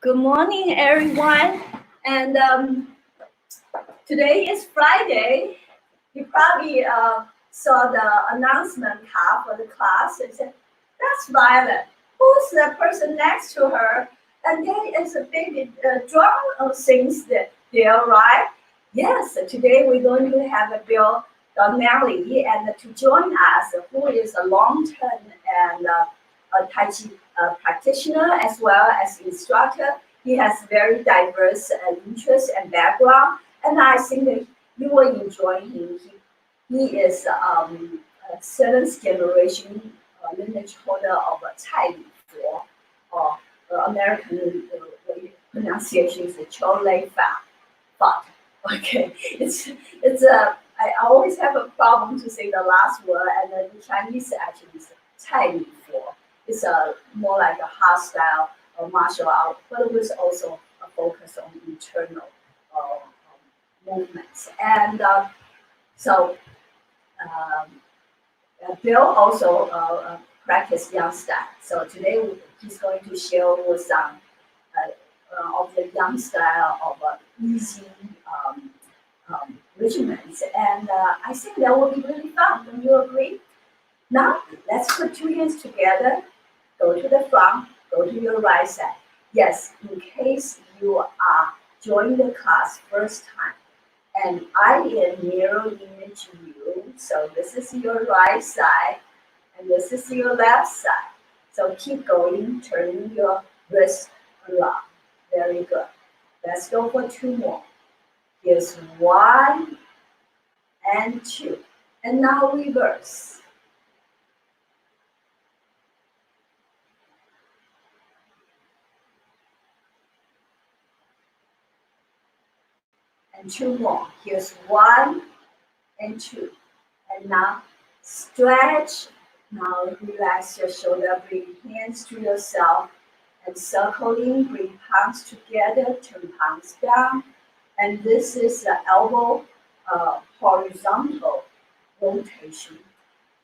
Good morning, everyone. And today is Friday. You probably saw the announcement card for the class. It said, "That's Violet. Who's the person next to her?" And there is a big drum of things there, right? Yes, today we're going to have a Bill Donnelly and to join us, who is a long-term and a taiji practitioner as well as instructor. He has very diverse interests and background, and I think that you will enjoy him. He is a seventh generation lineage holder of a taiji or American pronunciation is Chole Fat. Okay, it's a I always have a problem to say the last word, and then the Chinese actually is Cai for. It's a more like a hostile martial art, but it was also a focus on internal movements. And so Bill also practiced young style. So today he's going to share with some of the young style of easy regiments. And I think that will be really fun. Don't you agree? Now, let's put two hands together. Go to the front, go to your right side. Yes, in case you are joining the class first time, and I am mirror image you. So this is your right side, and this is your left side. So keep going, turning your wrist around. Very good. Let's go for two more. Here's one and two. And now reverse. And two more. Here's one and two. And now stretch. Now relax your shoulder. Bring hands to yourself and circling. Bring palms together. Turn palms down. And this is the elbow horizontal rotation.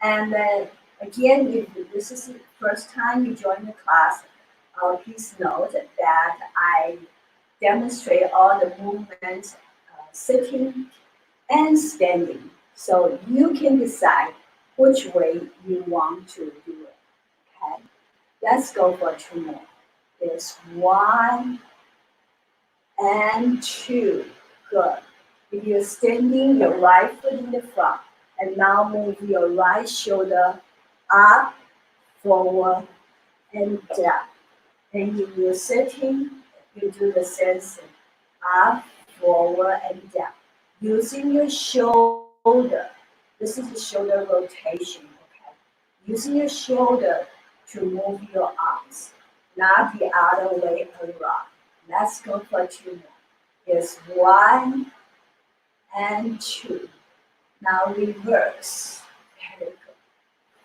And then again, if this is the first time you join the class, please note that I demonstrate all the movements sitting and standing. So you can decide which way you want to do it. Okay, let's go for two more. There's one and two. Good. If you're standing, your right foot in the front. And now move your right shoulder up, forward, and down. And if you're sitting, you do the same thing. Up, forward, and down. Using your shoulder. This is the shoulder rotation, okay? Using your shoulder to move your arms, not the other way around. Let's go for two more. Here's one and two. Now reverse. Very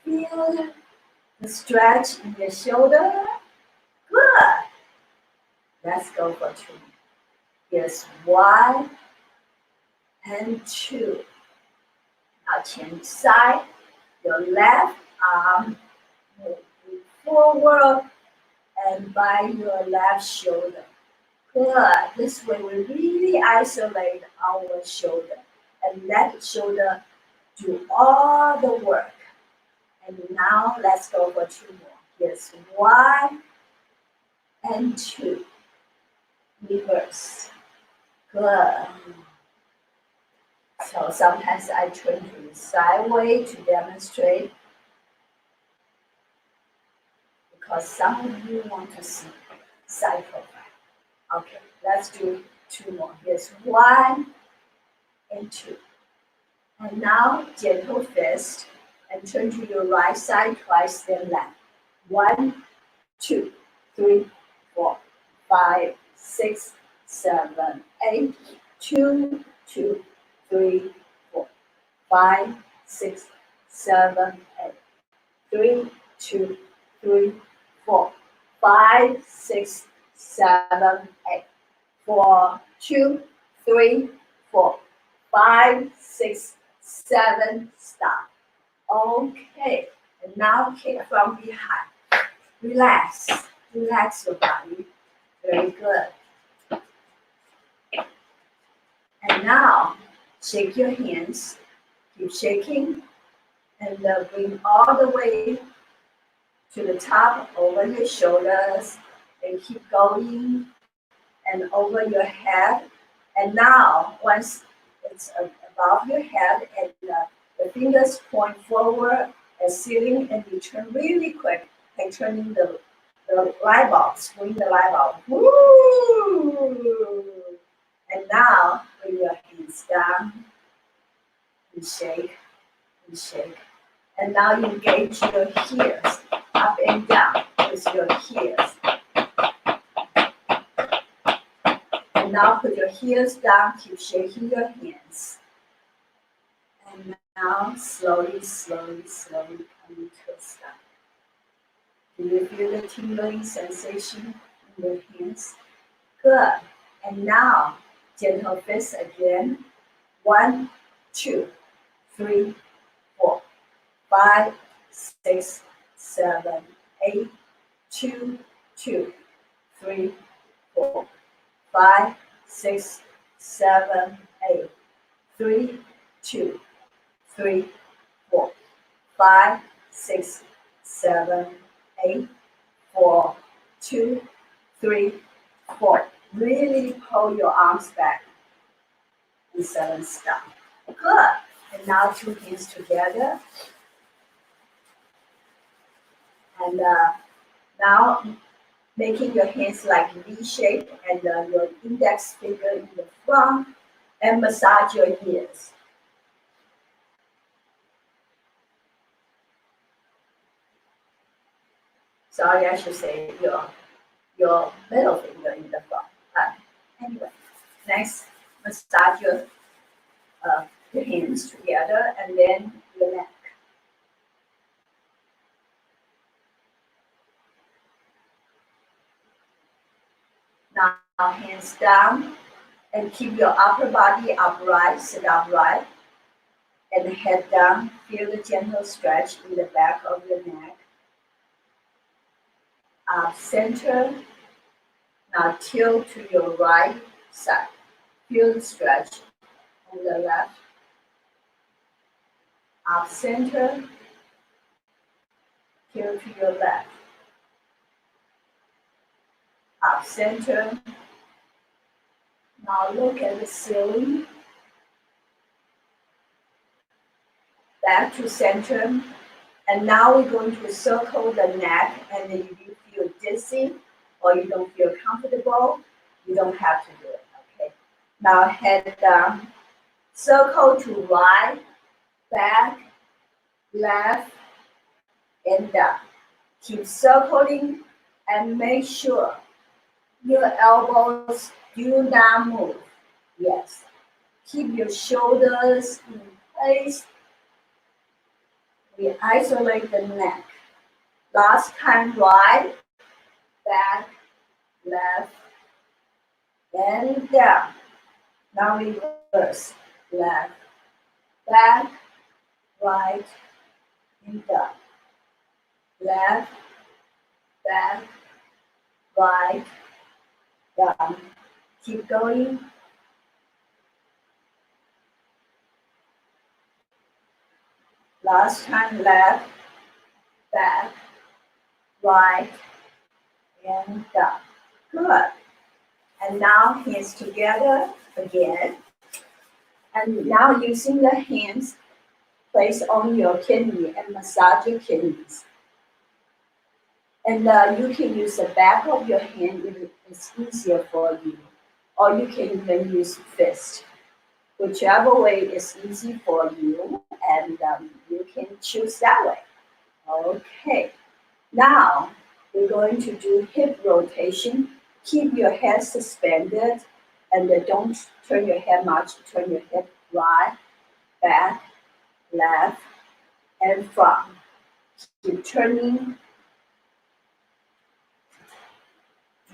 good. Feel the stretch in your shoulder. Good. Let's go for two more. Here's one and two. Now change side. Your left arm moving forward and by your left shoulder. Good. This way we really isolate our shoulder and let the shoulder do all the work. And now let's go for two more. Here's one and two. Reverse. Good. So sometimes I turn to the sideways to demonstrate because some of you want to see side profile. Okay, let's do two more. Here's one and two. And now gentle fist and turn to your right side twice, then left. 1, 2, 3, 4, 5, 6, 7, 8. 2, 2, 3, 4, 5, 6, 7, 8. 3, 2, 3, 4, 5, 6, 7, 8. 4, 2, 3, 4, 5, 6, 7. Stop. Okay. And now kick from behind. Relax. Relax your body. Very good. And now, shake your hands. Keep shaking. And bring all the way to the top, over your shoulders. And keep going. And over your head. And now, once it's above your head and the fingers point forward and ceiling, and you turn really quick, like turning the light bulb, swing the light bulb. Woo! And now, bring your hands down and shake and shake. And now you engage your heels up and down with your heels. And now put your heels down, keep shaking your hands. And now slowly, slowly, slowly coming to a stop. Can you feel the tingling sensation in your hands? Good. And now, gentle fists again. 1, 2, 3, 4, 5, 6, 7, 8, 2, 2, 3, 4, 5, 6, 7, 8, 3, 2, 3, 4, 5, 6, 7, 8, 4, 2, 3, 4. Really pull your arms back and settle stop. Good. And now 2 hands together. And now making your hands like V shape and your index finger in the front, and massage your ears. Sorry, I should say your middle finger in the front. Anyway, next, massage your hands together and then your neck. Now hands down and keep your upper body upright, sit upright, and head down. Feel the gentle stretch in the back of your neck. Up center. Now tilt to your right side. Feel the stretch on the left. Up center. Tilt to your left. Up center. Now look at the ceiling. Back to center. And now we're going to circle the neck, and if you feel dizzy or you don't feel comfortable, you don't have to do it, okay? Now head down, circle to right, back, left, and down. Keep circling and make sure your elbows do not move. Yes. Keep your shoulders in place. We isolate the neck. Last time, right, back, left, and down. Now reverse. Left, back, right, and down. Left, back, right, down. Keep going. Last time, left, back, right, and down. Good. And now hands together again. And now using the hands, place on your kidney and massage your kidneys. And you can use the back of your hand if it's easier for you. Or you can even use fist. Whichever way is easy for you, and you can choose that way. Okay. Now, we're going to do hip rotation. Keep your head suspended, and don't turn your head much. Turn your head right, back, left, and front. Keep turning.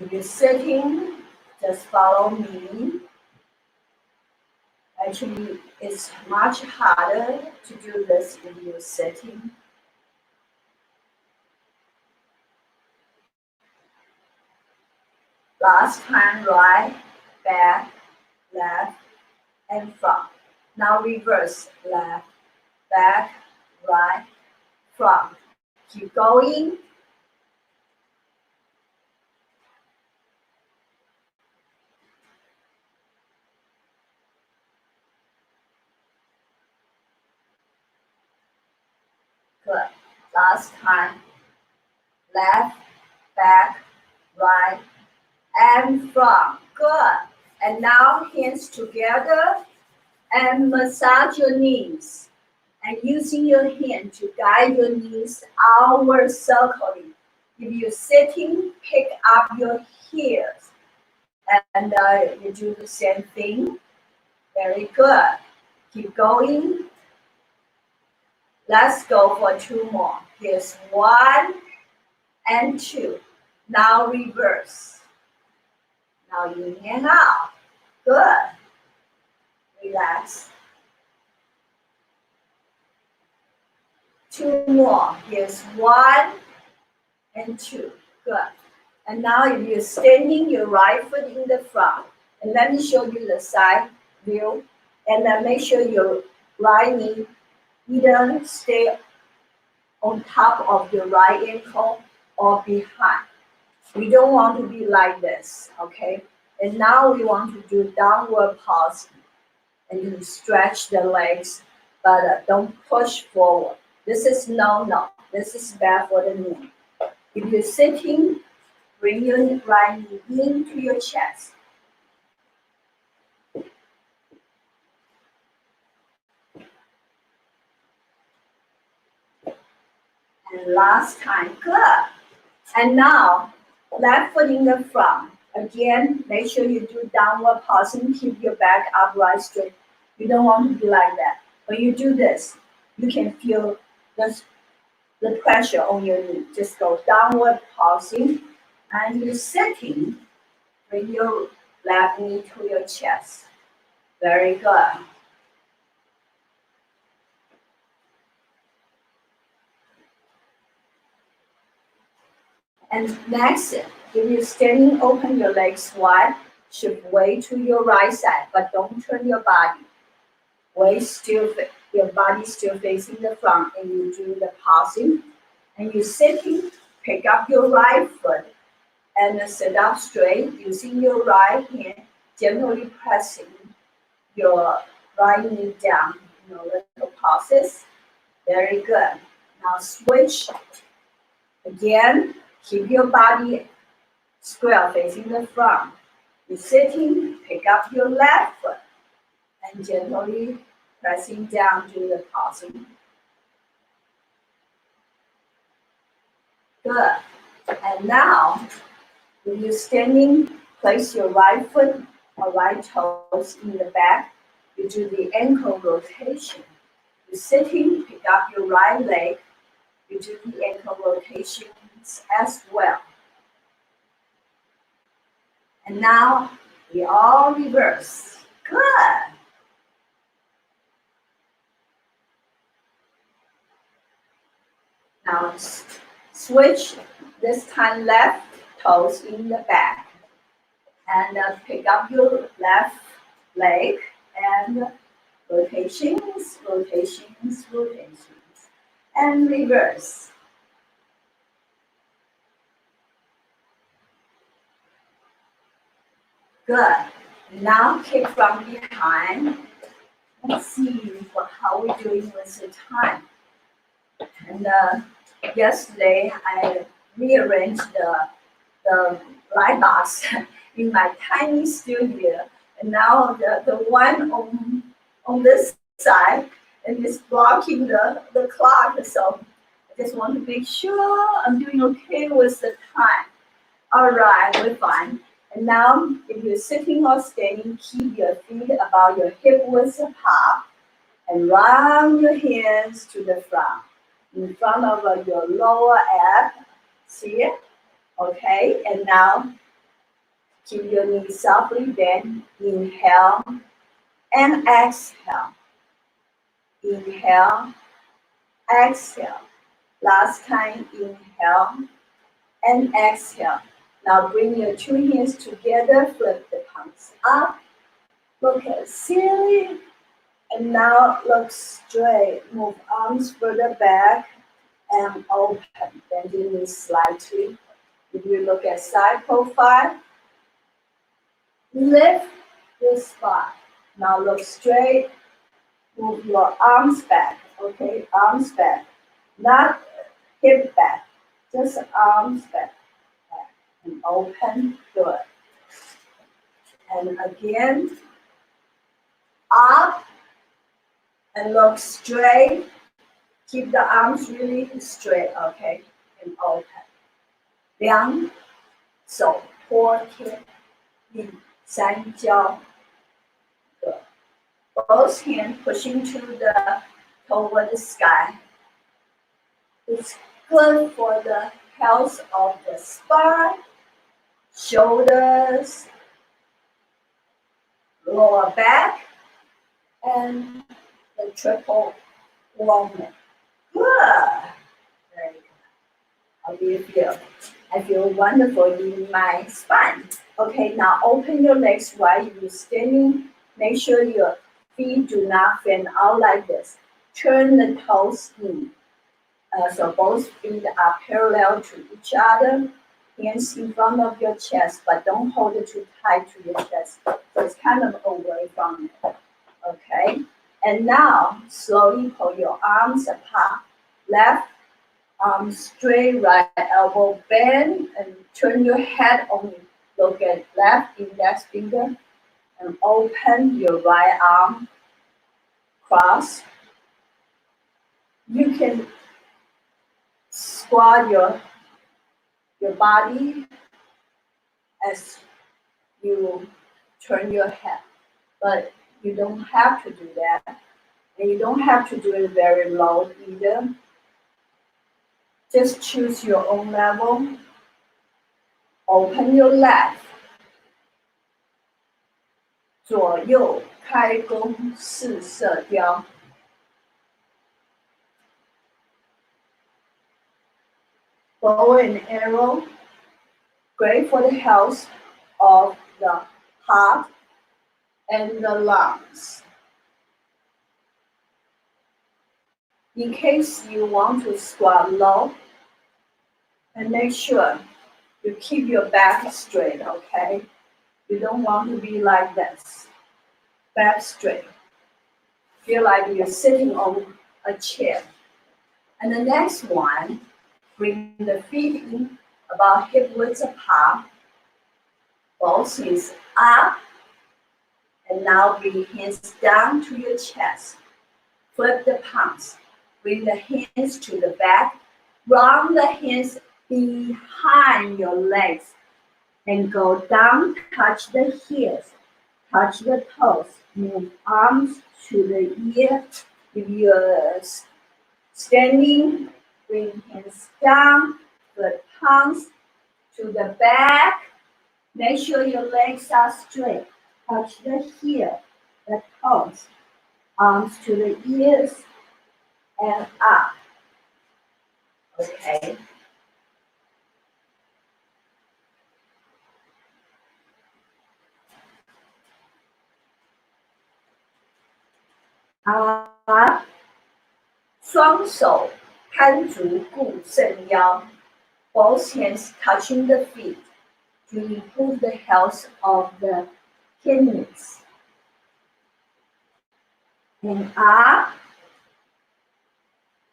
If you're sitting, just follow me. Actually, it's much harder to do this when you're sitting. Last time, right, back, left, and front. Now reverse, left, back, right, front. Keep going. Good. Last time, left, back, right, and front. Good. And now hands together and massage your knees. And using your hand to guide your knees outward circling. If you're sitting, pick up your heels. And you do the same thing. Very good. Keep going. Let's go for 2 more. Here's 1 and 2. Now reverse. Now in and out. Good. Relax. 2 more. Here's 1 and 2. Good. And now if you're standing, your right foot in the front. And let me show you the side view. And then make sure your right knee either stay on top of your right ankle or behind. We don't want to be like this, okay? And now we want to do downward pulse. And you stretch the legs, but don't push forward. This is no. This is bad for the knee. If you're sitting, bring your right knee into your chest. And last time, good. And now, left foot in the front. Again, make sure you do downward pulsing, keep your back upright straight. You don't want to be like that. When you do this, you can feel the pressure on your knee. Just go downward pulsing. And you're sitting, bring your left knee to your chest. Very good. And next, if you're standing, open your legs wide, shift weight to your right side, but don't turn your body. Your body still facing the front, and you do the pulsing. And you're sitting, pick up your right foot, and sit up straight using your right hand, gently pressing your right knee down. Little pulses. Very good. Now switch. Again, keep your body square facing the front. You're sitting, pick up your left foot, and gently pressing down to the pulsing. Good. And now, when you're standing, place your right foot or right toes in the back. You do the ankle rotation. You're sitting, pick up your right leg. You do the ankle rotations as well. And now, we all reverse. Good. Now, switch. This time, left toes in the back. And pick up your left leg and rotations, and reverse. Good. Now kick from behind. Let's see how we're doing with the time. And yesterday I rearranged the light box in my tiny studio, and now the one on this side and is blocking the clock. So I just want to make sure I'm doing okay with the time. All right, we're fine. And now, if you're sitting or standing, keep your feet about your hip width apart and round your hands to the front, in front of your lower ab. See it? Okay, and now keep your knees softly bent. Inhale and exhale. Inhale, exhale. Last time, inhale and exhale. Now bring your two hands together, flip the palms up, look at ceiling, and now look straight. Move arms further back and open, bending knees slightly. If you look at side profile, lift your spine. Now look straight, move your arms back, okay? Arms back, not hip back, just arms back. And open, good. And again, up and look straight. Keep the arms really straight, okay? And open. 两手托天地三交。Good. Both hands pushing toward the sky. It's good for the health of the spine, shoulders, lower back, and the triple wellness. Good. Very good. How do you feel? I feel wonderful in my spine. Okay, now open your legs while you're standing. Make sure your feet do not fan out like this. Turn the toes in. So both feet are parallel to each other. Hands in front of your chest, but don't hold it too tight to your chest. So it's kind of away from it. Okay? And now, slowly pull your arms apart. Left arm straight, right elbow bend, and turn your head only. Look at left index finger, and open your right arm. Cross. You can squat your body as you turn your head, but you don't have to do that, and you don't have to do it very low either. Just choose your own level. Open your left. 左右开弓四射雕。Bow and arrow, great for the health of the heart and the lungs. In case you want to squat low, and make sure you keep your back straight, okay? You don't want to be like this. Back straight. Feel like you're sitting on a chair. And the next one, bring the feet in about hip width apart. Both knees up. And now bring hands down to your chest. Flip the palms. Bring the hands to the back. Round the hands behind your legs. And go down, touch the heels. Touch the toes. Move arms to the ear. If you're standing, bring hands down, the palms to the back. Make sure your legs are straight. Touch the heel, the toes, arms to the ears, and up. Okay. Up. 双手看足固肾腰 both hands touching the feet to improve the health of the kidneys. And up.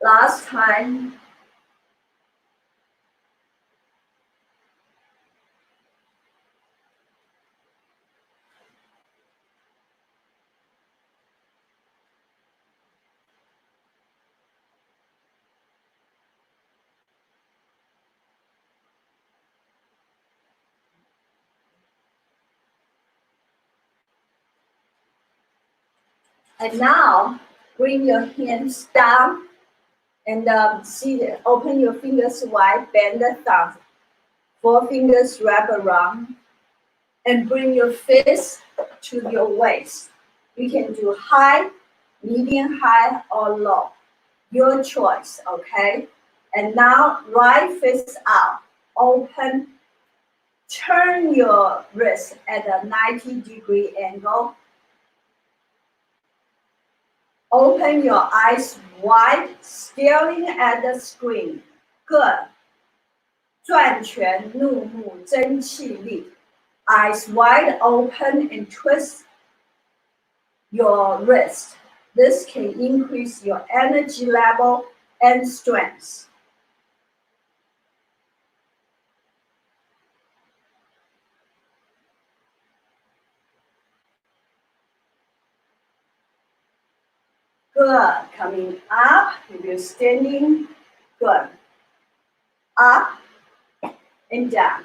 Last time. And now, bring your hands down and open your fingers wide, bend the thumbs. 4 fingers wrap around and bring your fist to your waist. You can do high, medium high, or low. Your choice, okay? And now, right fist out. Open Turn your wrist at a 90-degree angle. Open your eyes wide, staring at the screen. Good. 转拳怒目真气力. Eyes wide open and twist your wrist. This can increase your energy level and strength. Good. Coming up, if you're standing, good. Up and down.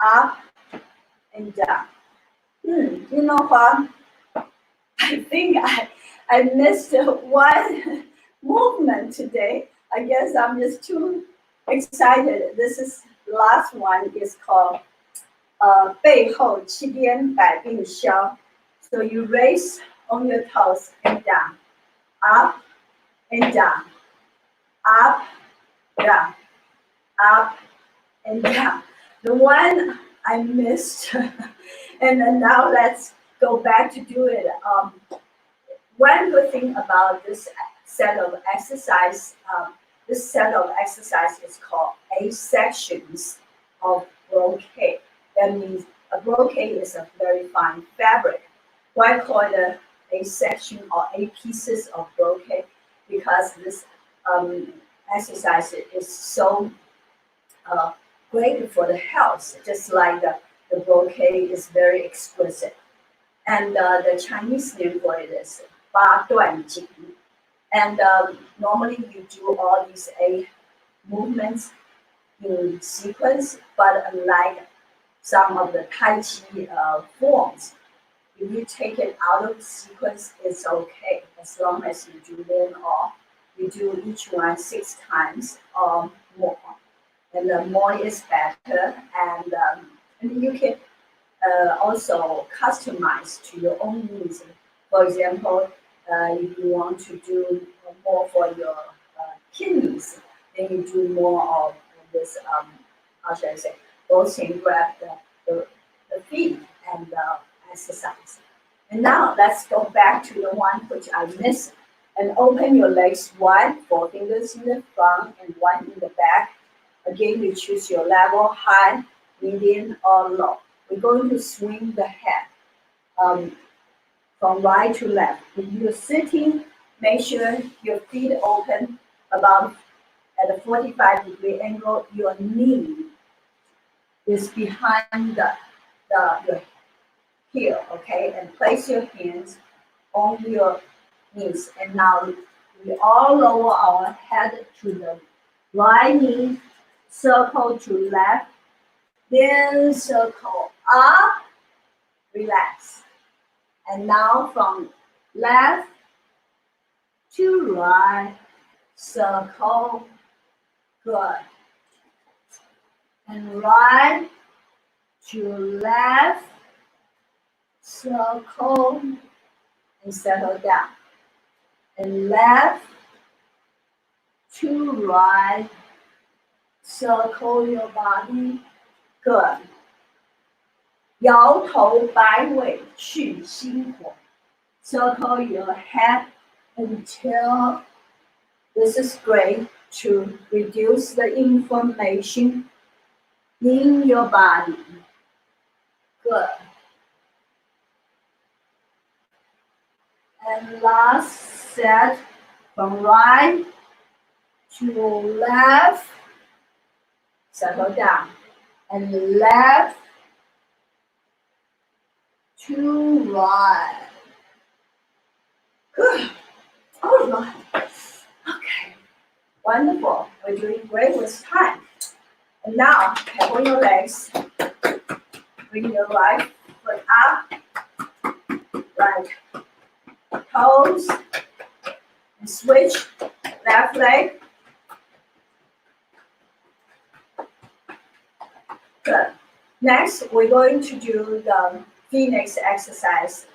Up and down. You know what? I think I missed one movement today. I guess I'm just too excited. This is last one is called 背后七边百病消. So you raise on your toes and down, up and down, up, down, up and down. The one I missed, and then now let's go back to do it. One good thing about this set of exercise, is called 8 sections of brocade. That means a brocade is a very fine fabric. Why call it a section or 8 pieces of brocade? Because this exercise is so great for the health, just like the brocade is very exquisite. And the Chinese name for it is 八段锦. And normally you do all these 8 movements in sequence, but unlike some of the taiji forms, if you take it out of sequence, it's okay, as long as you do them all. You do each one 6 times or more. And the more is better, and you can also customize to your own needs. For example, if you want to do more for your kidneys, then you do more of this, how should I say, both can grab the feet and exercise. And now let's go back to the one which I missed. And open your legs wide, 4 fingers in the front and 1 in the back. Again, you choose your level, high, medium, or low. We're going to swing the head from right to left. If you're sitting, make sure your feet open about at a 45-degree angle. Your knee is behind your heel, okay? And place your hands on your knees. And now we all lower our head to the right knee, circle to left, then circle up, relax. And now from left to right, circle, good. And right to left, circle, and settle down. And left to right, circle your body, good. 摇头摆尾去心火. Circle your head until this is great to reduce the inflammation in your body. Good. And last set from right to left, settle down, and left to right. Good. All right. Okay. Wonderful. We're doing great with time. And now, tap on your legs. Bring your right foot up, right toes, and switch left leg. Good. Next, we're going to do the Phoenix exercise.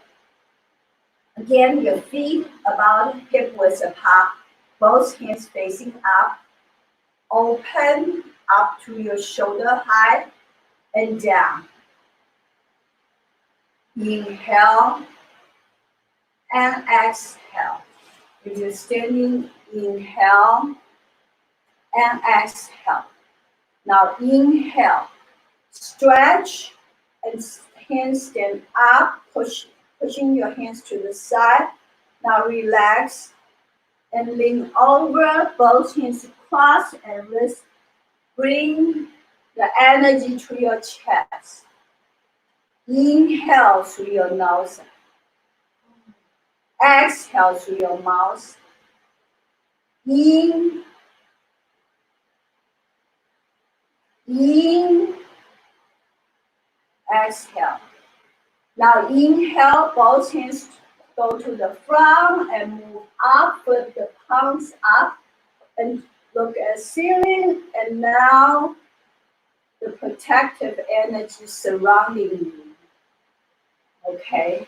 Again, your feet about hip width apart, both hands facing up. Open up to your shoulder height. and down. Inhale and exhale. If you're standing, inhale and exhale. Now inhale, stretch and hands stand up, pushing your hands to the side. Now relax and lean over, both hands cross and wrist. Bring the energy to your chest. Inhale through your nose. Exhale through your mouth. In, exhale. Now inhale, both hands go to the front and move up with the palms up and look at ceiling, and now the protective energy surrounding you. Okay.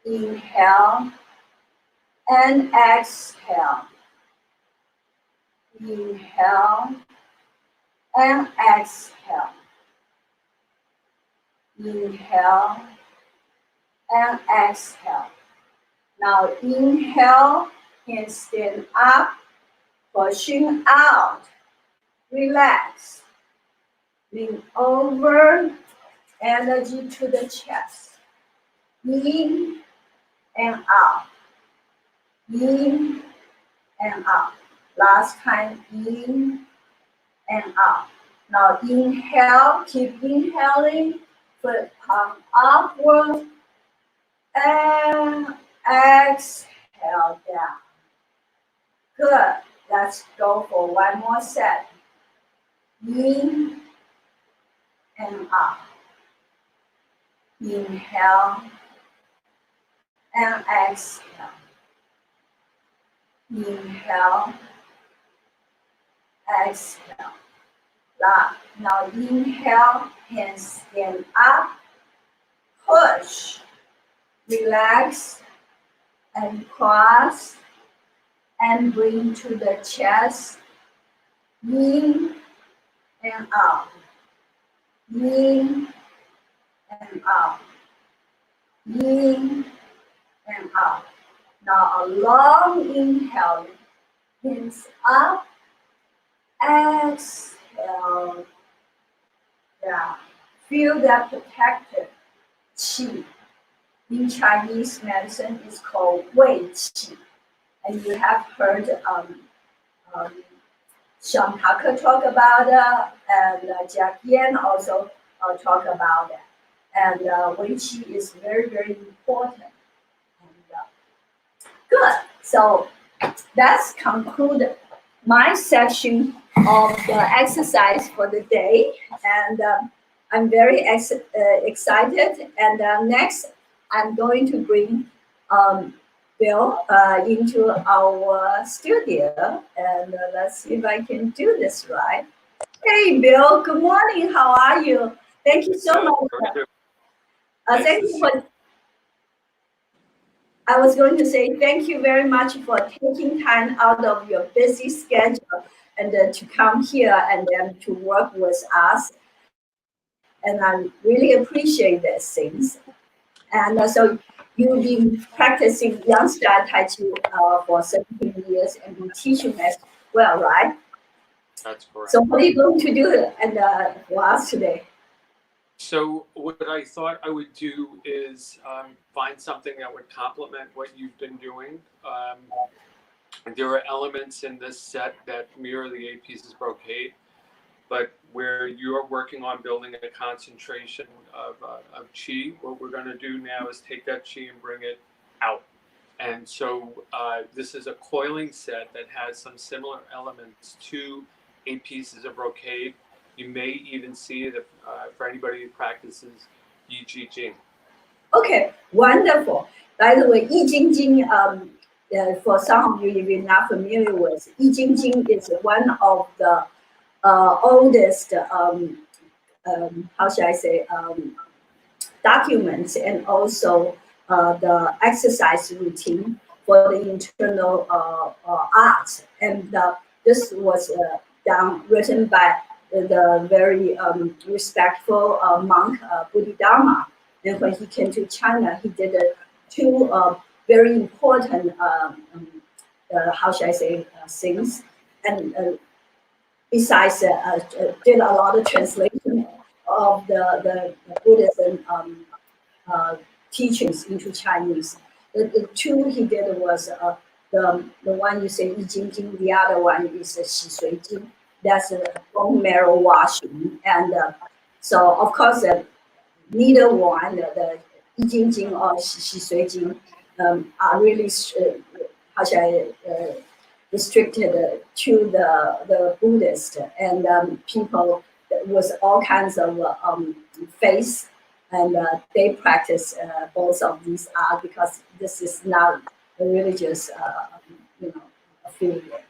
Inhale and exhale. Inhale and exhale. Inhale and exhale. Now inhale and stand up, pushing out. Relax. Lean over, energy to the chest. In and out. In and out. Last time, in and out. Now inhale, keep inhaling, foot palm upward, and exhale down. Good. Let's go for one more set. In and out. Inhale and exhale. Inhale, exhale. Now inhale, hands stand up, push, relax, and cross, and bring to the chest, in and out, in and out, in and out. Now a long inhale, hands up, exhale down. Feel that protective qi. In Chinese medicine, it's called Wei Qi. And you have heard Sean Tucker talk about it, and Jack Yan also talk about it. And Wei Qi is very, very important. And, good. So that's conclude my section of the exercise for the day. And I'm very excited. And next, I'm going to bring Bill into our studio. And let's see if I can do this right. Hey, Bill, good morning. How are you? Thank you so much. Thank you for. I was going to say thank you very much for taking time out of your busy schedule and to come here and then to work with us. And I really appreciate these things. And so you've been practicing Yang-style Tai Chi for 17 years and been teaching as well, right? That's correct. So what are you going to do for us today? So what I thought I would do is find something that would complement what you've been doing. There are elements in this set that mirror the 8 pieces brocade, but where you're working on building a concentration of qi, what we're going to do now is take that qi and bring it out. And so this is a coiling set that has some similar elements to 8 pieces of brocade. You may even see it for anybody who practices Yi Ji Jing. Okay, wonderful. By the way, Yi Jing Jing, for some of you, if you're not familiar with, Yi Jing Jing is one of the oldest, how should I say, documents and also the exercise routine for the internal arts. And this was written by the very respectful monk Bodhidharma. And when he came to China, he did two very important, how should I say, things. And besides, did a lot of translation of the Buddhism uh, teachings into Chinese. The two he did was the one you say I Ching Jing, the other one is Xi Sui Jing. That's bone marrow washing. And so, of course, neither one, the I Ching Jing or Xi Sui Jing, are really, how should I, restricted to the Buddhist and people with all kinds of faith, and they practice both of these art because this is not a religious, affiliate.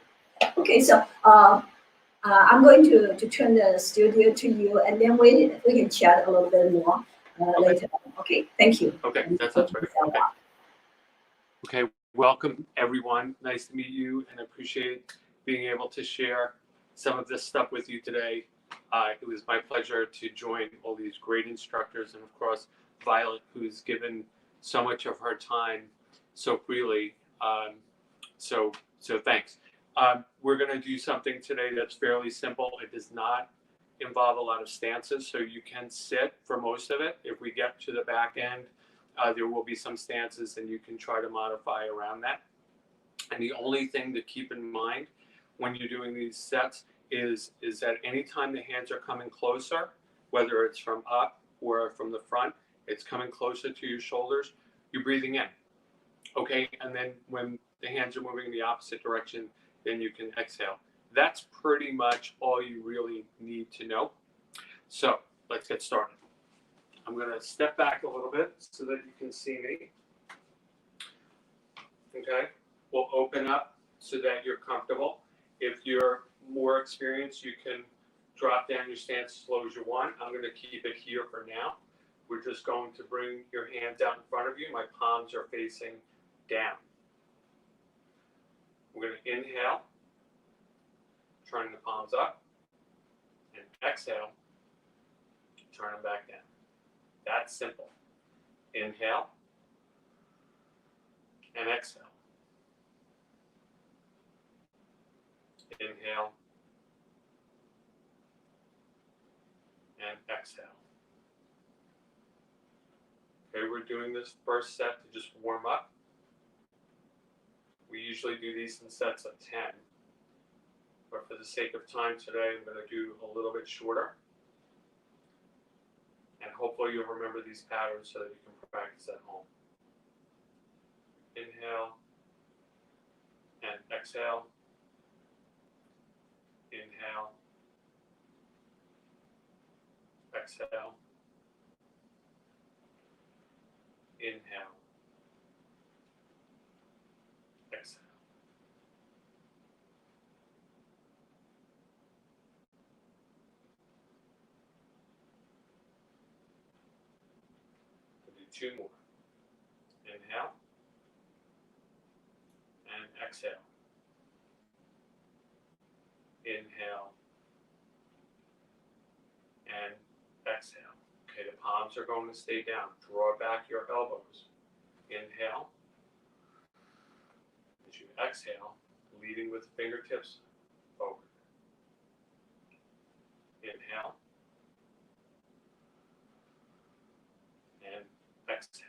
Okay, so I'm going to turn the studio to you, and then we can chat a little bit more later. Okay, thank you. Okay, that sounds great. Okay, welcome everyone. Nice to meet you, and appreciate being able to share some of this stuff with you today. It was my pleasure to join all these great instructors, and of course Violet, who's given so much of her time so freely. So thanks. We're going to do something today that's fairly simple. It does not involve a lot of stances, so you can sit for most of it. If we get to the back end, there will be some stances, and you can try to modify around that. And the only thing to keep in mind when you're doing these sets is that anytime the hands are coming closer, whether it's from up or from the front, it's coming closer to your shoulders, you're breathing in. Okay, and then when the hands are moving in the opposite direction, then you can exhale. That's pretty much all you really need to know. So let's get started. I'm going to step back a little bit so that you can see me. Okay, we'll open up so that you're comfortable. If you're more experienced, you can drop down your stance as low as you want. I'm going to keep it here for now. We're just going to bring your hands out in front of you. My palms are facing down. We're going to inhale, turning the palms up, and exhale, turn them back down. That's simple. Inhale and exhale. Inhale and exhale. Okay, we're doing this first set to just warm up. We usually do these in sets of 10, but for the sake of time today, I'm going to do a little bit shorter. And hopefully you'll remember these patterns so that you can practice at home. Inhale and exhale. Inhale, exhale. Inhale, exhale. We'll do two more. Inhale and exhale. Inhale and exhale. Okay, the palms are going to stay down. Draw back your elbows. Inhale. As you exhale, leading with fingertips forward. Inhale and exhale.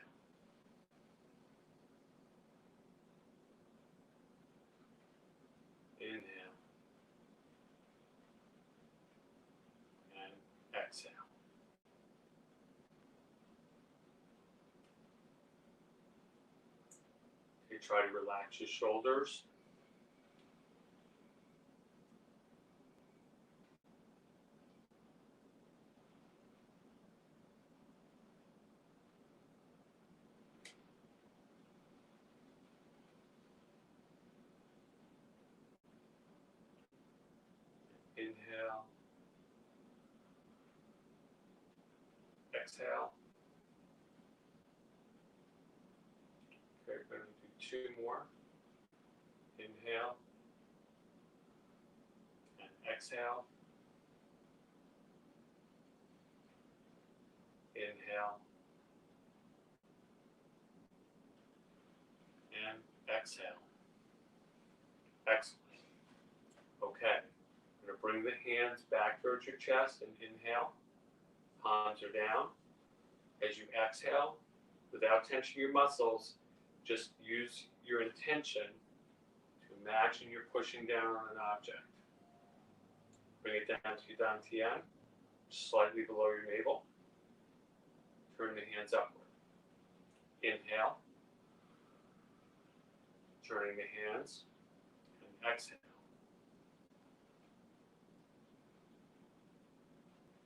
Inhale and exhale. Okay, try to relax your shoulders. Inhale. Exhale. Okay, we're going to do two more. Inhale and exhale. Inhale. And exhale. Excellent. Okay. I'm going to bring the hands back towards your chest and inhale. Palms are down. As you exhale, without tensioning your muscles, just use your intention to imagine you're pushing down on an object. Bring it down to your dantian, slightly below your navel. Turn the hands upward. Inhale. Turning the hands. And exhale.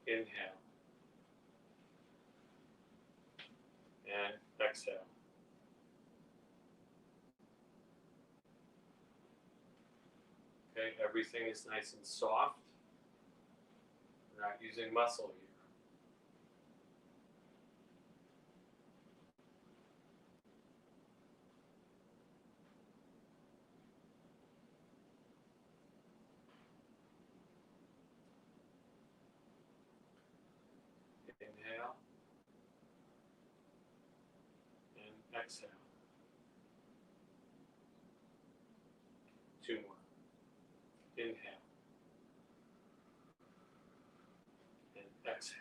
Inhale. And exhale. Okay, everything is nice and soft. We're not using muscle here. Inhale. And exhale. 2 more. Inhale. And exhale.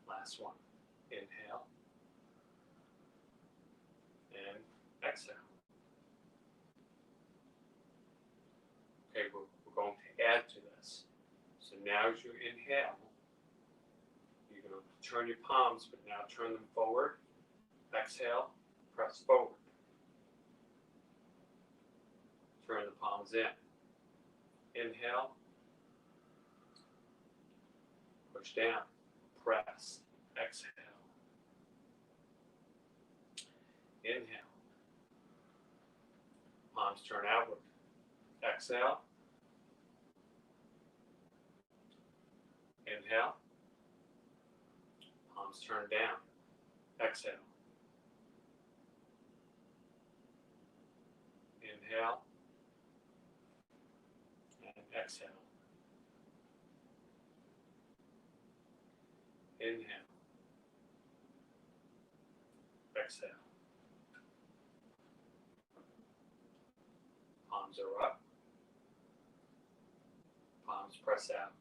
Last one. Inhale. And exhale. Okay, we're going to add to this. So now as you inhale, you're going to turn your palms, but now turn them forward. Exhale, press forward. Turn the palms in. Inhale. Push down. Press. Exhale. Inhale. Palms turn outward. Exhale. Inhale. Palms turn down. Exhale. Inhale. And exhale. Inhale. Exhale. Palms are up. Palms press out.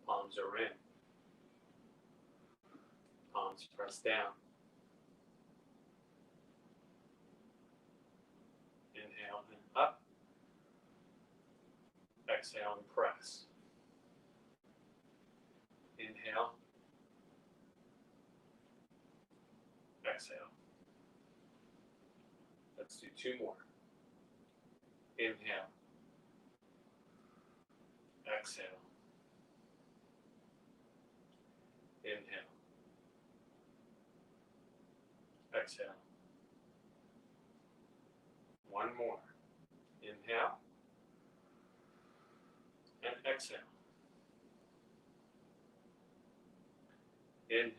Palms are in. Palms press down. Inhale and up. Exhale and press. Inhale. Exhale. Let's do 2 more. Inhale. Exhale. Inhale. Exhale. 1 more. Inhale. And exhale. Inhale.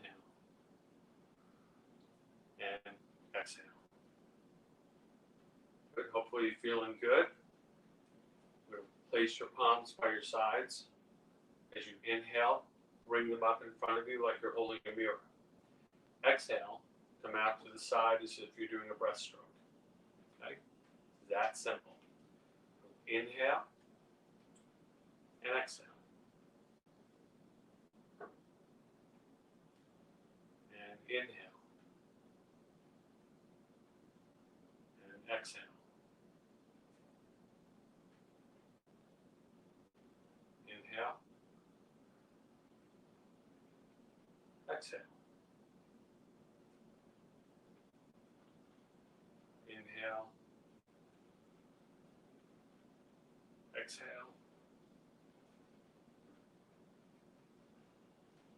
And exhale. Good. Hopefully you're feeling good. Place your palms by your sides. As you inhale, bring them up in front of you like you're holding a mirror. Exhale, come out to the side as if you're doing a breaststroke. Okay? That simple. Inhale and exhale. And inhale. And exhale. Inhale. Exhale. Inhale. Exhale.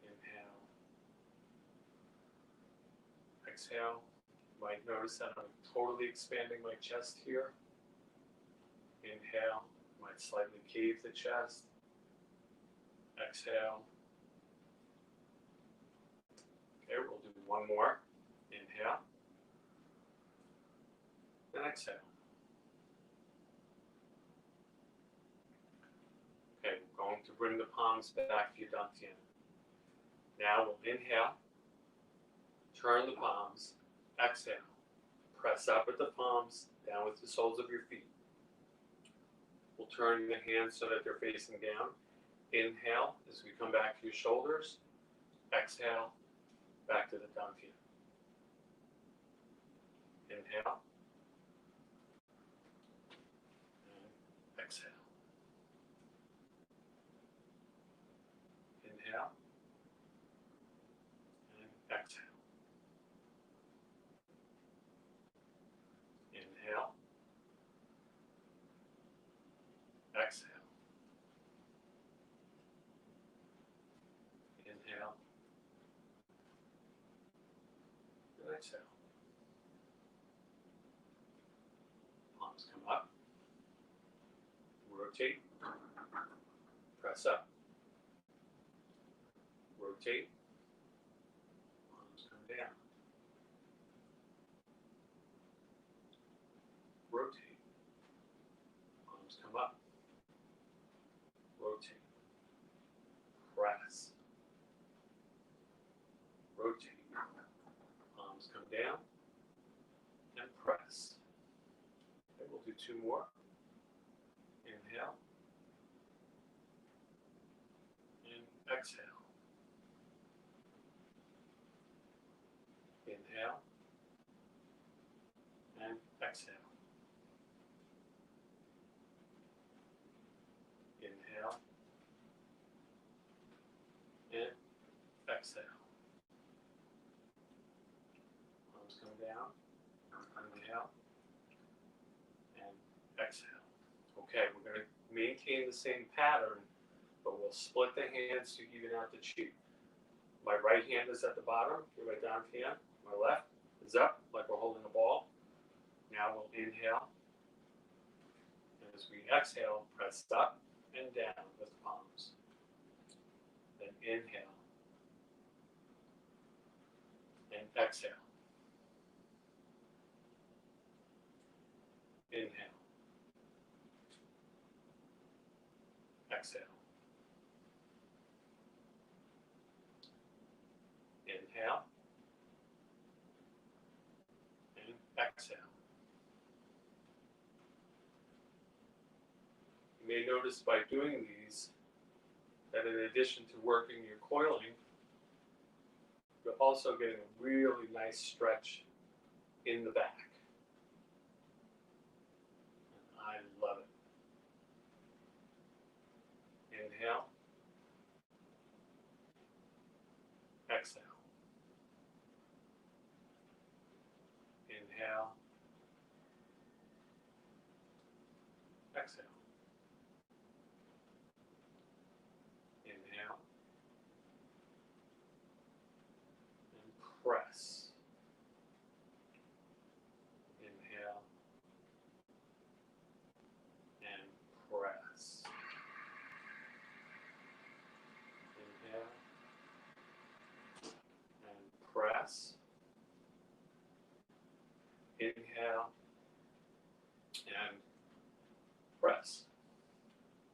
Inhale. Exhale. You might notice that I'm totally expanding my chest here. Inhale. Might slightly cave the chest. Exhale. Okay, we'll do 1 more. Inhale. And exhale. bring the palms back to your dantian. Now we'll inhale, turn the palms, exhale, press up with the palms, down with the soles of your feet. We'll turn the hands so that they're facing down. Inhale as we come back to your shoulders. Exhale, back to the dantian. Inhale. And exhale. Inhale. And exhale. Inhale. Exhale. Inhale. And exhale. Palms come up. Rotate. Press up. Rotate. Palms come down. Rotate. Palms come up. Rotate. Press. Rotate. Palms come down and press. Okay, we'll do two more. Inhale and exhale. Inhale and exhale. Inhale and exhale. Palms come down. Inhale and exhale. Okay, we're going to maintain the same pattern, but we'll split the hands to even out the chi. My right hand is at the bottom, your right dantian. My left is up, like we're holding a ball. Now we'll inhale. And as we exhale, press up and down with the palms. Then inhale. And exhale. Inhale. Exhale. Inhale. And exhale. You may notice by doing these that in addition to working your coiling, you're also getting a really nice stretch in the back. And I love it. Inhale. Exhale. Inhale. Exhale. Inhale. And press. Inhale. And press. Inhale. And press. Inhale. And press.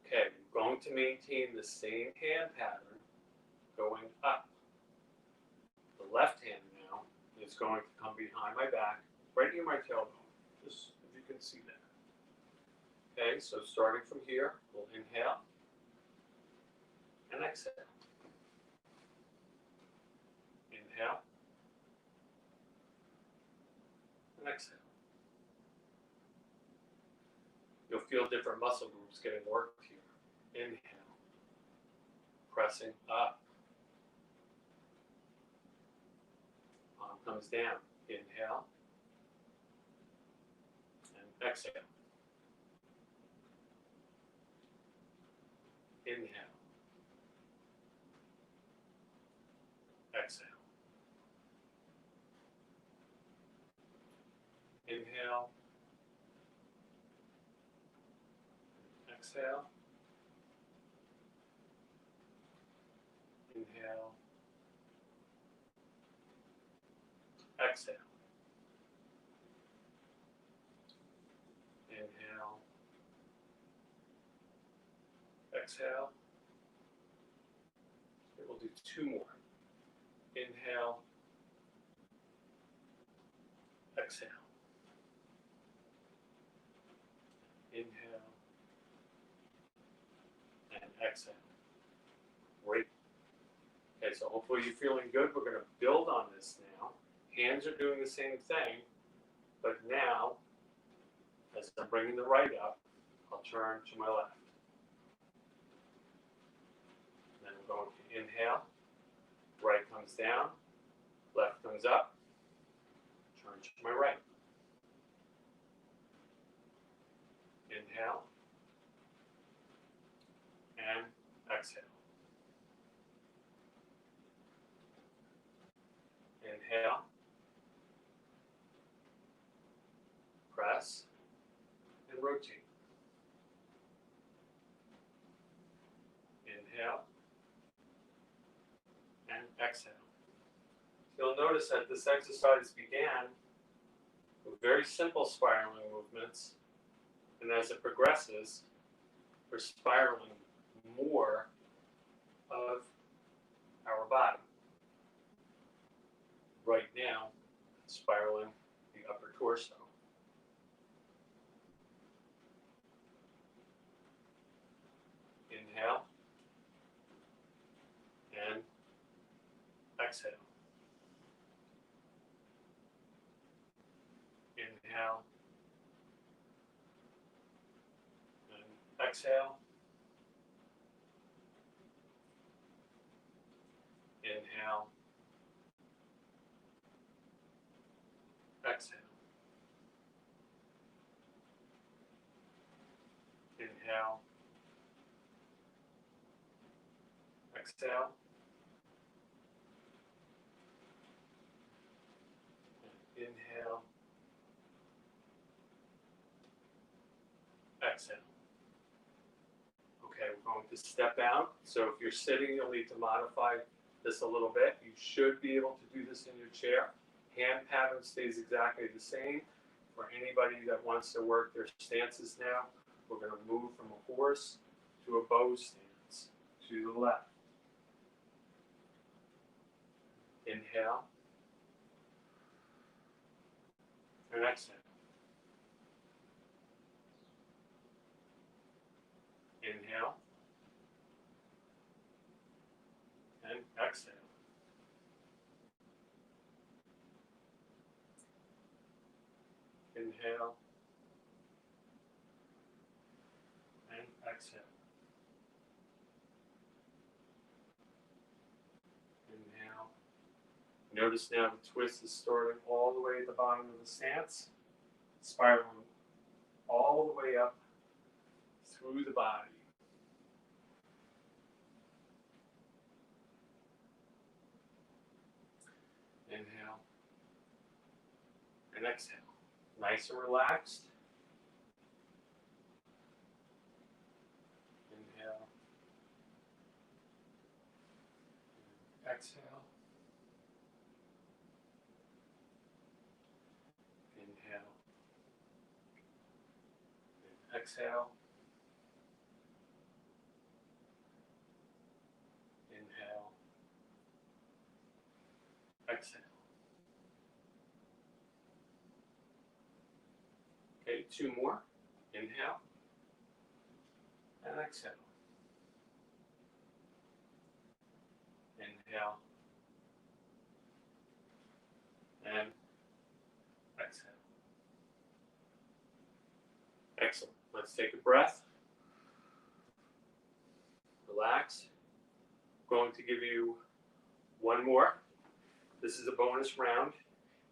Okay, we're going to maintain the same hand pattern going up. The left hand now is going to come behind my back, right near my tailbone, just if you can see that. Okay, so starting from here, we'll inhale and exhale. Inhale and exhale. You'll feel different muscle groups getting worked here. Inhale, pressing up. Palm comes down. Inhale and exhale. Inhale. Exhale. Inhale. Exhale. Inhale. Exhale. Inhale. Exhale. 2 more. Inhale, exhale. Inhale and exhale. Great. Okay, so hopefully you're feeling good. We're going to build on this now. Hands are doing the same thing, but now, as I'm bringing the right up, I'll turn to my left. Then I'm going to inhale. Right comes down, left comes up, turn to my right. Inhale and exhale. Inhale, press, and rotate. Inhale and exhale. You'll notice that this exercise began with very simple spiraling movements, and as it progresses, we're spiraling more of our body. Right now, spiraling the upper torso. Inhale and exhale. Inhale and exhale. Inhale, exhale. Inhale, exhale. Inhale, exhale. Okay, we're going to step out. So if you're sitting, you'll need to modify this a little bit. You should be able to do this in your chair. Hand pattern stays exactly the same. For anybody that wants to work their stances now, we're going to move from a horse to a bow stance to the left. Inhale and exhale. Inhale and exhale. Inhale and exhale. Inhale. Notice now the twist is starting all the way at the bottom of the stance, spiraling all the way up through the body. Inhale and exhale. Nice and relaxed. Inhale. Exhale. Inhale. And exhale. Inhale. Exhale. Okay, 2 more. Inhale and exhale. Inhale and exhale. Excellent. Let's take a breath. Relax. I'm going to give you 1 more. This is a bonus round.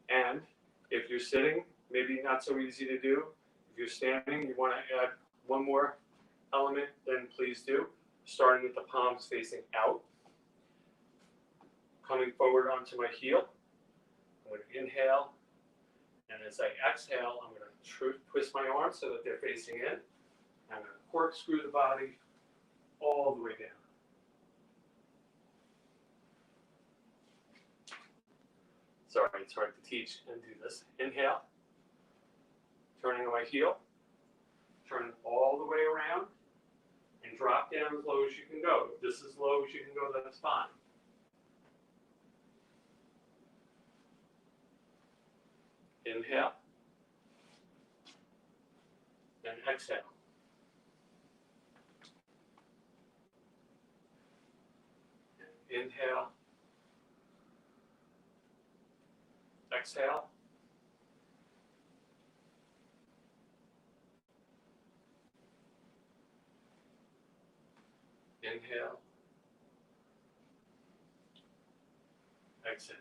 And if you're sitting, maybe not so easy to do. If you're standing, you want to add 1 more element, then please do. Starting with the palms facing out. Coming forward onto my heel. I'm going to inhale. And as I exhale, I'm going to twist my arms so that they're facing in. I'm going to corkscrew the body all the way down. Sorry, it's hard to teach and do this. Inhale. Turning on my heel. Turn all the way around. And drop down as low as you can go. If this is as low as you can go, that's fine. Inhale. And exhale. Inhale. Exhale. Inhale. Exhale.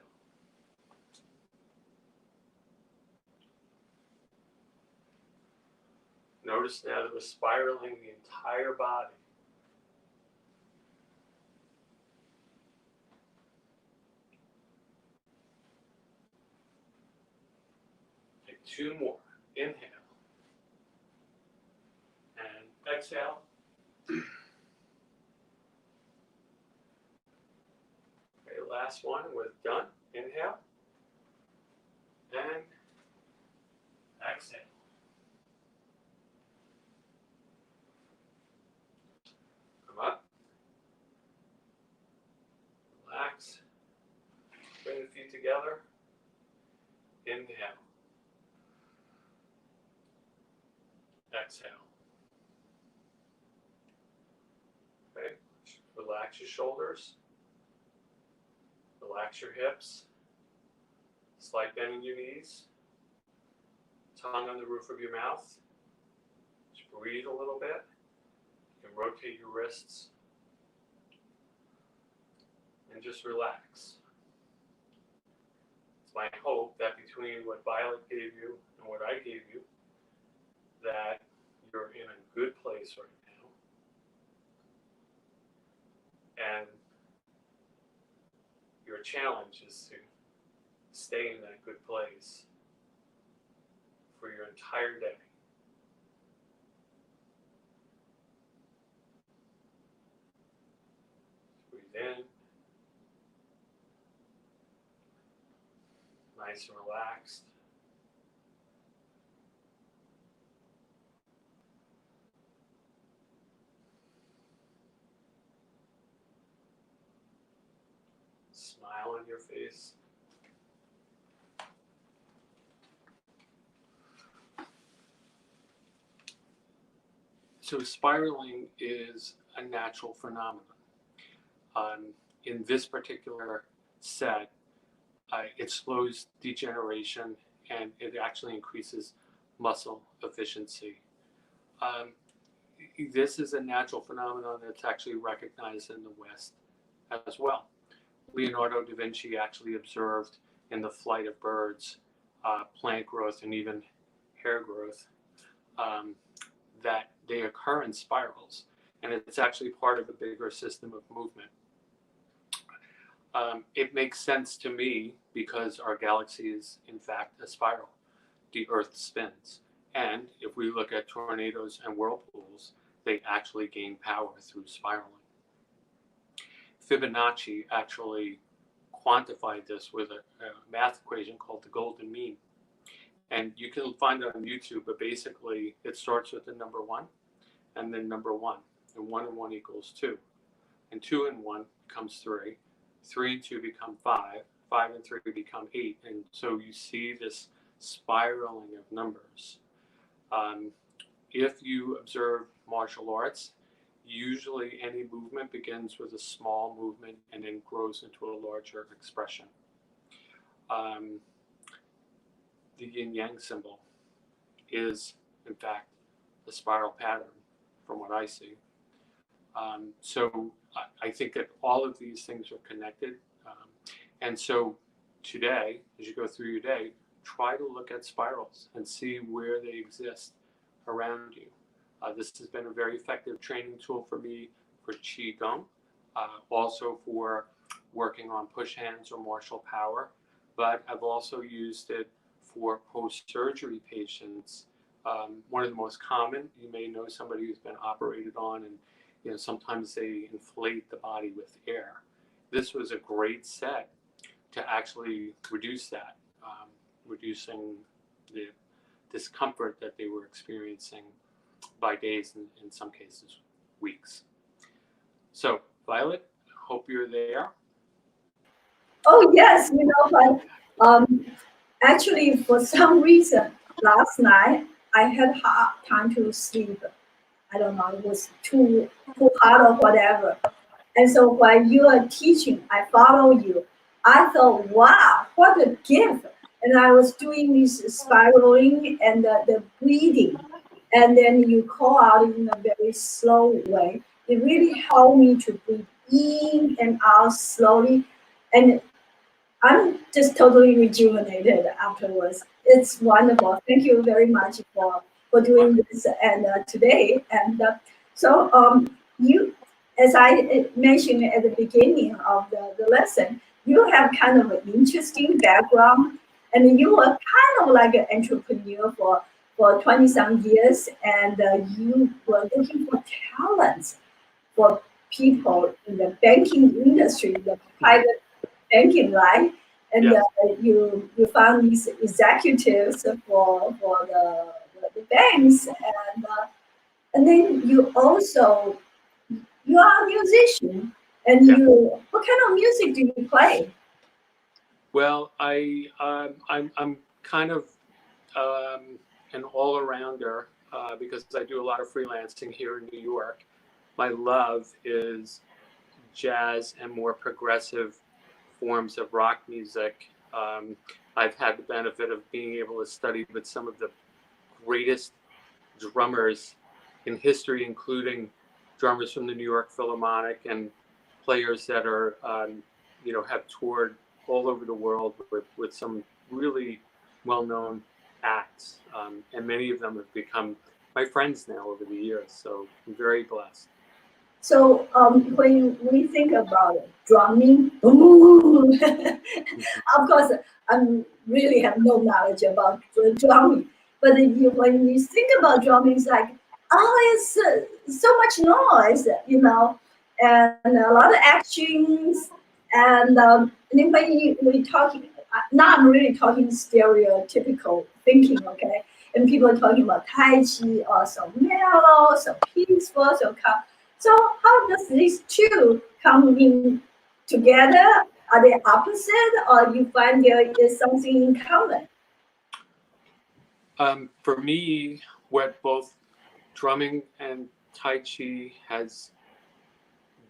Notice now that we're spiraling the entire body. Take 2 more. Inhale. And exhale. Okay, last one. We're done. Inhale. And exhale. Come up. Relax. Bring the feet together. Inhale. Exhale. Okay. Relax your shoulders. Relax your hips. Slight bend in your knees. Tongue on the roof of your mouth. Just breathe a little bit. You can rotate your wrists. And just relax. It's my hope that between what Violet gave you and what I gave you, that you're in a good place right now. And your challenge is to stay in that good place for your entire day. Breathe in. Nice and relaxed. Smile on your face. So spiraling is a natural phenomenon. In this particular set, it slows degeneration and it actually increases muscle efficiency. This is a natural phenomenon that's actually recognized in the West as well. Leonardo da Vinci actually observed in the flight of birds, plant growth and even hair growth, that they occur in spirals, and it's actually part of a bigger system of movement. It makes sense to me because our galaxy is in fact a spiral. The Earth spins, and if we look at tornadoes and whirlpools, they actually gain power through spiraling. Fibonacci actually quantified this with a math equation called the golden mean. And you can find it on YouTube, but basically it starts with the number 1 and then number 1. And 1 and 1 equals 2. And 2 and 1 becomes 3. 3 and 2 become 5. 5 and 3 become 8. And so you see this spiraling of numbers. If you observe martial arts, usually any movement begins with a small movement and then grows into a larger expression. The yin-yang symbol is, in fact, a spiral pattern from what I see. So I think that all of these things are connected. And so today, as you go through your day, try to look at spirals and see where they exist around you. This has been a very effective training tool for me for Qigong, also for working on push hands or martial power, but I've also used it for post-surgery patients. One of the most common, you may know somebody who's been operated on, and sometimes they inflate the body with air. This was a great set to actually reduce that, reducing the discomfort that they were experiencing by days and in some cases weeks. So Violet, hope you're there. Oh yes, Actually, for some reason, last night I had hard time to sleep. I don't know, it was too hard or whatever. And so while you are teaching, I follow you. I thought, wow, what a gift. And I was doing this spiraling and the breathing. And then you call out in a very slow way. It really helped me to breathe in and out slowly. And I'm just totally rejuvenated afterwards. It's wonderful. Thank you very much for doing this and today. And you, as I mentioned at the beginning of the lesson, you have kind of an interesting background, and you were kind of like an entrepreneur for 20 some years, and you were looking for talents for people in the banking industry, the private banking, right? And Yes. you found these executives for the banks, and then you also you are a musician, and Yeah. you what kind of music do you play? Well, I'm kind of an all-arounder because I do a lot of freelancing here in New York. My love is jazz and more progressive forms of rock music. I've had the benefit of being able to study with some of the greatest drummers in history, including drummers from the New York Philharmonic and players that are, have toured all over the world with some really well-known acts. And many of them have become my friends now over the years. So I'm very blessed. So when we think about drumming, of course, I really have no knowledge about drumming. But when you think about drumming, it's like, oh, it's so much noise, and a lot of actions. And then we talking, now I'm really talking stereotypical thinking, okay? And people are talking about Tai Chi or so mellow, so peaceful, so calm. So how does these two come in together? Are they opposite, or you find there is something in common? For me, what both drumming and Tai Chi has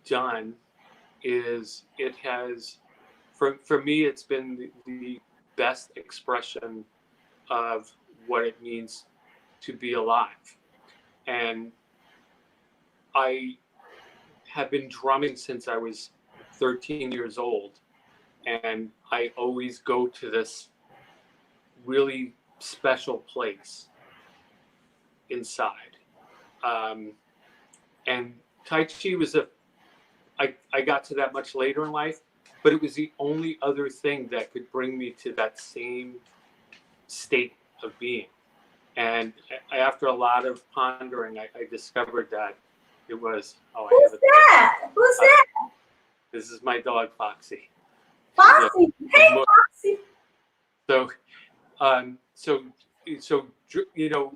done is it has, for me, it's been the best expression of what it means to be alive. And I have been drumming since I was 13 years old. And I always go to this really special place inside. Um, and Tai Chi was I got to that much later in life, but it was the only other thing that could bring me to that same state of being. And after a lot of pondering, I discovered that it was, oh, I have Who's a, that? Who's uh, that? this is my dog, Foxy. She's Foxy. a Hey, Foxy. so, um, so, so, you know,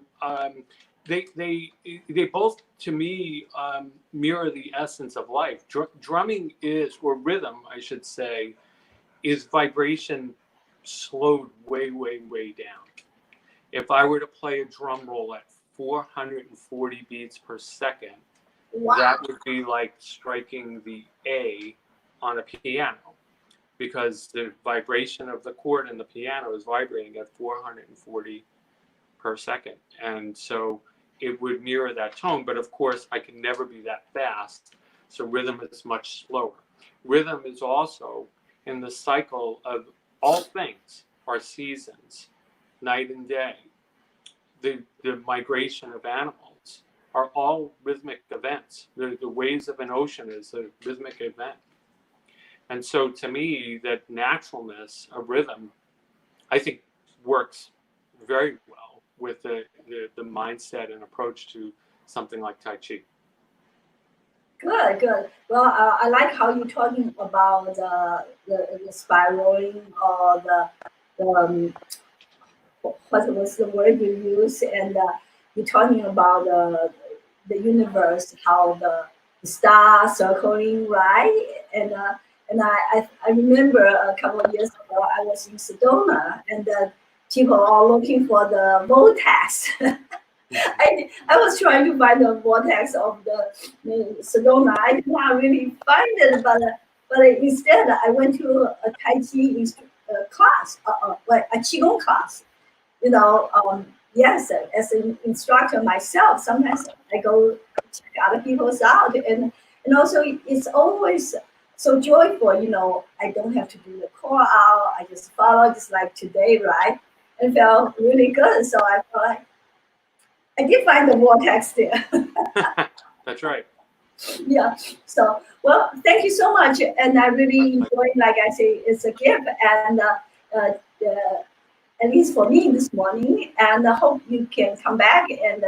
they both, to me, mirror the essence of life. Drumming is, or rhythm, I should say, is vibration slowed way, way, way down. If I were to play a drum roll at 440 beats per second, Wow. that would be like striking the A on a piano because the vibration of the chord in the piano is vibrating at 440 per second. And so it would mirror that tone. But of course, I can never be that fast. So rhythm is much slower. Rhythm is also in the cycle of all things, our seasons, night and day, the migration of animals are all rhythmic events. The waves of an ocean is a rhythmic event. And so to me, that naturalness of rhythm, I think, works very well with the mindset and approach to something like Tai Chi. Good, good. Well, I like how you're talking about the spiraling or what was the word you use, and you're talking about the universe, how the star circling, right? And I remember a couple of years ago I was in Sedona, and people are looking for the vortex. I was trying to find the vortex of the Sedona. I did not really find it, but instead I went to a taiji class, like a qigong class. You know, yes, as an instructor myself, sometimes I go check other people's out, and also it's always so joyful. You know, I don't have to do the call out. I just follow, just like today, right? And felt really good. So I felt like I did find the vortex there. That's right. Yeah. So, well, thank you so much, and I really enjoyed. Like I say, it's a gift, and uh, at least for me this morning. And I hope you can come back and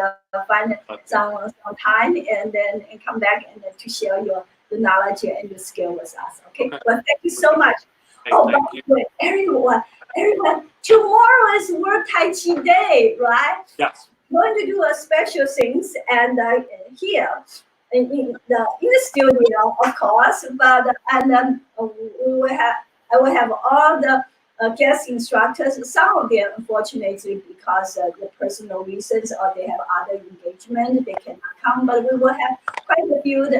find some time, and then and come back and to share your knowledge and your skill with us. Okay. Well, thank you so much. Hey, Oh, by thank you. the way, everyone, tomorrow is World Tai Chi Day, right? Yes. Going to do a special things and here in the studio, of course, but and we will have I will have all the guest instructors. Some of them, unfortunately, because the personal reasons or they have other engagement, they cannot come. But we will have quite a few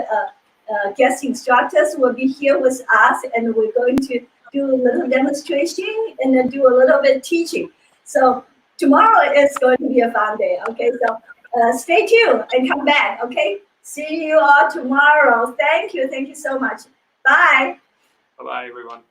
guest instructors will be here with us, and we're going to do a little demonstration and then do a little bit teaching. So tomorrow is going to be a fun day. Okay, so stay tuned and come back. Okay, see you all tomorrow. Thank you so much. Bye. Bye-bye, everyone.